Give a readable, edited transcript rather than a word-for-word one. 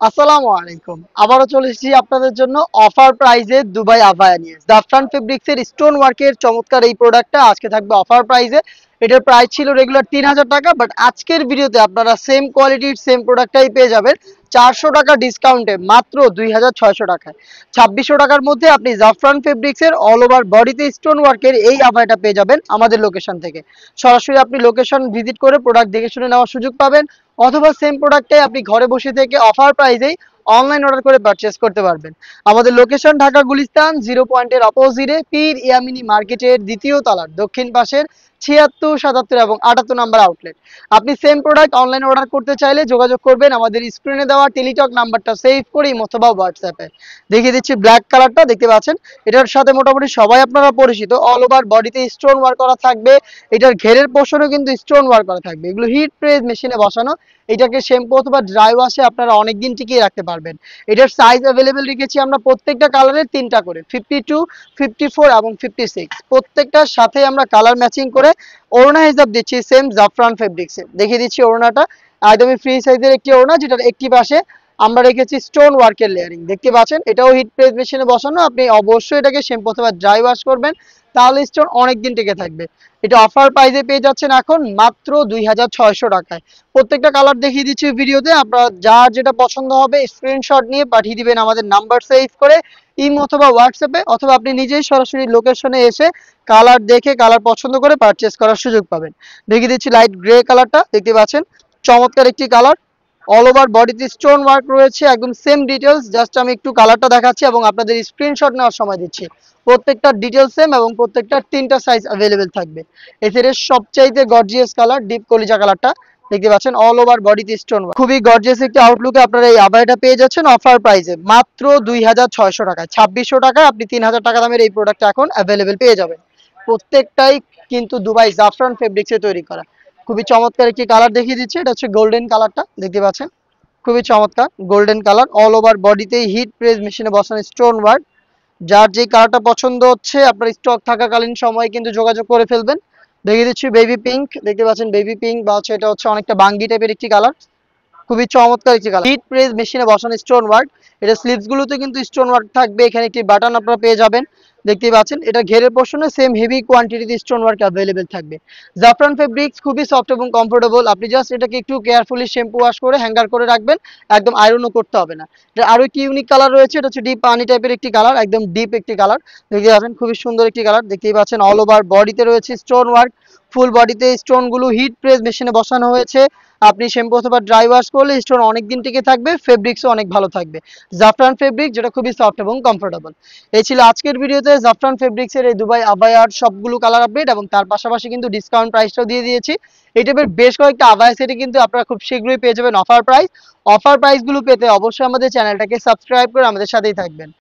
আসসালামু আলাইকুম। আবারও চলে এসেছি আপনাদের জন্য অফার প্রাইজে দুবাই আভায়া নিয়ে। জাফরান ফেব্রিক্সের স্টোন ওয়ার্কের চমৎকার এই প্রোডাক্টটা আজকে থাকবে অফার প্রাইজে। এটার প্রাইস ছিল রেগুলার ৩,০০০ টাকা, বাট আজকের ভিডিওতে আপনারা সেম কোয়ালিটির সেম প্রোডাক্টটাই পেয়ে যাবেন ৪০০ টাকা ডিসকাউন্টে মাত্র ২,৬০০ টাকায়। ২৬০০ টাকার মধ্যে আপনি জাফরান ফেব্রিক্সের অল ওভার বডিতে স্টোন ওয়ার্কের এই আভায়াটা পেয়ে যাবেন আমাদের লোকেশন থেকে। সরাসরি আপনি লোকেশন ভিজিট করে প্রোডাক্ট দেখে শুনে নেওয়ার সুযোগ পাবেন, অথবা সেম প্রোডাক্টটাই আপনি ঘরে বসে থেকে অফার প্রাইজেই অনলাইন অর্ডার করে পারচেস করতে পারবেন। আমাদের লোকেশন ঢাকা গুলিস্তান 0 পয়েন্টের অপোজিটে পীর ইয়ামিনী মার্কেটের দ্বিতীয় তলার দক্ষিণ পাশের ৭৬, ৭৭ এবং ৭৮ নাম্বার আউটলেট। আপনি সেম প্রোডাক্ট অনলাইন অর্ডার করতে চাইলে যোগাযোগ করবেন আমাদের স্ক্রিনে দেওয়া টেলিটক নাম্বারটা সেভ করে অথবা হোয়াটসঅ্যাপে। দেখিয়ে দিচ্ছি ব্ল্যাক কালারটা, দেখতে পাচ্ছেন এটার সাথে মোটামুটি সবাই আপনারা পরিচিত। অল ওভার বডিতে স্টোন ওয়ার্ক করা থাকবে, এটার ঘেরের পোর্শনও কিন্তু স্টোন ওয়ার্ক করা থাকবে। এগুলো হিট প্রেস মেশিনে বসানো, এটাকে শ্যাম্পু অথবা ড্রাই ওয়াশে আপনারা অনেকদিন টিকিয়ে রাখতে পারবেন। এটার সাইজ অ্যাভেলেবেল রেখেছি আমরা প্রত্যেকটা কালারের 3টা করে, 52, 54 এবং 56। প্রত্যেকটার সাথে আমরা কালার ম্যাচিং করে ওড়না হিসাব দিচ্ছি সেম জাফরান ফেব্রিক্সে। দেখিয়ে দিচ্ছি ওড়নাটা একদমই ফ্রি সাইজের একটি ওড়না, যেটার একটি পাশে আমরা রেখেছি স্টোন ওয়ার্কের লেয়ারিং। দেখতে পাচ্ছেন এটাও হিট প্রেস মেশিনে বসানো। আপনি অবশ্যই এটাকে শ্যাম্পু অথবা ড্রাই ওয়াশ করবেন, তাহলে স্টোন অনেকদিন টিকে থাকবে। এটা অফার প্রাইসে পেয়ে যাচ্ছেন এখন মাত্র ২,৬০০ টাকায়। প্রত্যেকটা কালার দেখিয়ে দিচ্ছি ভিডিওতে, আপনার যার যেটা পছন্দ হবে স্ক্রিনশট নিয়ে পাঠিয়ে দিবেন আমাদের নাম্বার সেভ করে ইমো অথবা হোয়াটসঅ্যাপে, অথবা আপনি নিজেই সরাসরি লোকেশনে এসে কালার দেখে কালার পছন্দ করে পারচেস করার সুযোগ পাবেন। দেখিয়ে দিচ্ছি লাইট গ্রে কালারটা, দেখতে পাচ্ছেন চমৎকার একটি কালার। অল ওভার বডিতে স্টোন ওয়ার্ক রয়েছে, একদম সেম ডিটেলস। জাস্ট আমি একটু কালারটা দেখাচ্ছি এবং আপনাদের স্ক্রিনশট নেওয়ার সময় দিচ্ছি। প্রত্যেকটা ডিটেলস সেম এবং প্রত্যেকটা 3টা সাইজ অ্যাভেলেবেল থাকবে। এদের সবচাইতে গর্জিয়াস কালার ডিপ কলিজা কালারটা, দেখতে পাচ্ছেন অল ওভার বডিতে স্টোন ওয়ার্ক। খুবই গর্জিয়াস একটি আউটলুকে আপনারা এই আবায়াটা পেয়ে যাচ্ছেন অফার প্রাইসে মাত্র ২,৬০০ টাকায়। ২৬০০ টাকায় আপনি ৩,০০০ টাকা দামের এই প্রোডাক্টটা এখন অ্যাভেলেবেল পেয়ে যাবেন। প্রত্যেকটাই কিন্তু দুবাই জাফরান ফেব্রিক্সে তৈরি করা। খুবই চমৎকার একটি কালার দেখিয়ে দিচ্ছে, এটা হচ্ছে গোল্ডেন কালারটা, দেখতে পাচ্ছেন খুবই চমৎকার গোল্ডেন কালার। অল ওভার বডিতেই হিট প্রেস মেশিনে বসানো স্টোন ওয়ার্ক। যার যে কালারটা পছন্দ হচ্ছে আপনার স্টক থাকাকালীন সময়ে কিন্তু যোগাযোগ করে ফেলবেন। দেখিয়ে দিচ্ছি বেবি পিঙ্ক, দেখতে পাচ্ছেন বেবি পিঙ্ক বা হচ্ছে এটা হচ্ছে অনেকটা বাঙ্গি টাইপের একটি কালার। খুবই চমৎকার একটি কালার, হিট প্রেস মেশিনে বসানো স্টোন ওয়ার্ক। এটা স্লিভস গুলোতে কিন্তু স্টোন ওয়ার্ক থাকবে, এখানে একটি বাটন আপনারা পেয়ে যাবেন। দেখতেই পাচ্ছেন এটা ঘেরের পোর্শনে সেম হেভি কোয়ান্টিটিতে স্টোন ওয়ার্ক অ্যাভেলেবেল থাকবে। জাফরান ফেব্রিক্স খুবই সফট এবং কমফোর্টেবল। আপনি জাস্ট এটাকে একটু কেয়ারফুলি শ্যাম্পু ওয়াশ করে হ্যাঙ্গার করে রাখবেন, একদম আয়রনও করতে হবে না। এটা আরো একটি ইউনিক কালার রয়েছে, এটা হচ্ছে ডিপ পানি টাইপের একটি কালার, একদম ডিপ একটি কালার। দেখতে পাচ্ছেন খুবই সুন্দর একটি কালার, দেখতেই পাচ্ছেন অল ওভার বডিতে রয়েছে স্টোন ওয়ার্ক। ফুল বডিতে স্টোন গুলো হিট প্রেস মেশিনে বসানো হয়েছে। আপনি শ্যাম্পু অথবা ড্রাই ওয়াশ করলে স্টোন অনেকদিন টিকে থাকবে, ফেব্রিক্সও অনেক ভালো থাকবে। জাফরান ফেব্রিক যেটা খুবই সফট এবং কমফোর্টেবল। এই ছিল আজকের ভিডিওতে জাফরান ফেব্রিক্সের এই দুবাই আবায়ার সবগুলো কালার আপডেট, এবং তার পাশাপাশি কিন্তু ডিসকাউন্ট প্রাইসটাও দিয়ে দিয়েছি। এই টাইপের বেশ কয়েকটা আবায়া সেটে কিন্তু আপনারা খুব শীঘ্রই পেয়ে যাবেন অফার প্রাইস। অফার প্রাইসগুলো পেতে অবশ্যই আমাদের চ্যানেলটাকে সাবস্ক্রাইব করে আমাদের সাথেই থাকবেন।